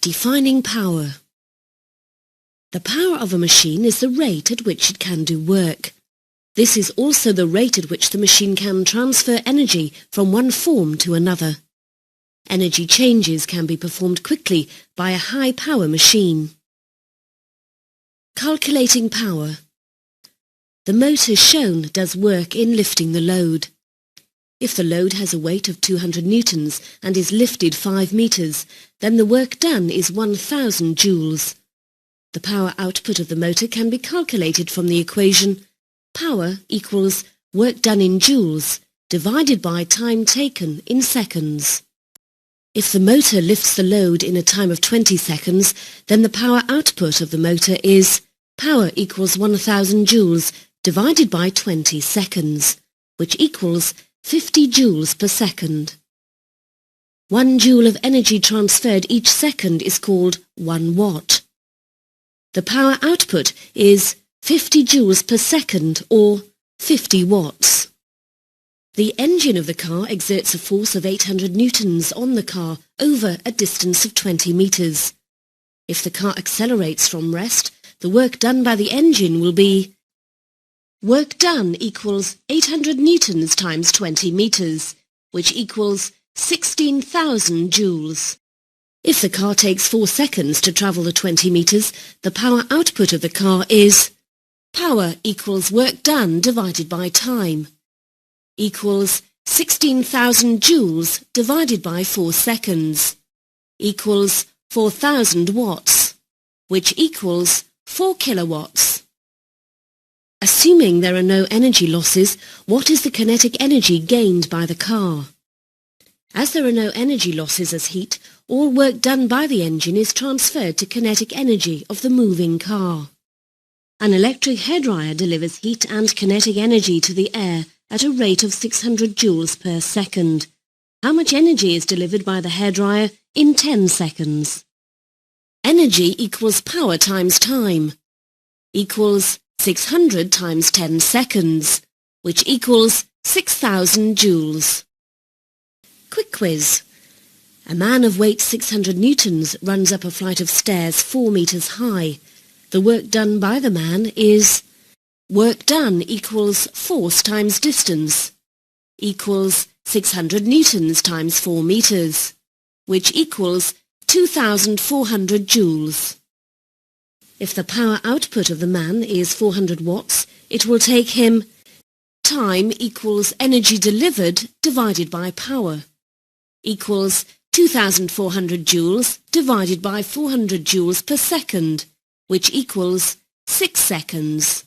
Defining power. The power of a machine is the rate at which it can do work. This is also the rate at which the machine can transfer energy from one form to another. Energy changes can be performed quickly by a high-power machine. Calculating power. The motor shown does work in lifting the load. If the load has a weight of 200 newtons and is lifted 5 meters, then the work done is 1000 joules. The power output of the motor can be calculated from the equation power equals work done in joules divided by time taken in seconds. If the motor lifts the load in a time of 20 seconds, then the power output of the motor is power equals 1000 joules divided by 20 seconds, which equals 50 joules per second. 1 joule of energy transferred each second is called 1 watt. The power output is 50 joules per second or 50 watts. The engine of the car exerts a force of 800 newtons on the car over a distance of 20 meters. If the car accelerates from rest, the work done by the engine will be work done equals 800 newtons times 20 meters, which equals 16,000 joules. If the car takes 4 seconds to travel the 20 meters, the power output of the car is power equals work done divided by time equals 16,000 joules divided by 4 seconds equals 4,000 watts, which equals 4 kilowatts. Assuming there are no energy losses, what is the kinetic energy gained by the car? As there are no energy losses as heat, all work done by the engine is transferred to kinetic energy of the moving car. An electric hairdryer delivers heat and kinetic energy to the air at a rate of 600 joules per second. How much energy is delivered by the hairdryer in 10 seconds? Energy equals power times time equals 600 times 10 seconds, which equals 6,000 joules. Quick quiz. A man of weight 600 newtons runs up a flight of stairs 4 meters high. The work done by the man is work done equals force times distance equals 600 newtons times 4 meters, which equals 2,400 joules. If the power output of the man is 400 watts, it will take him time equals energy delivered divided by power equals 2,400 joules divided by 400 joules per second, which equals 6 seconds.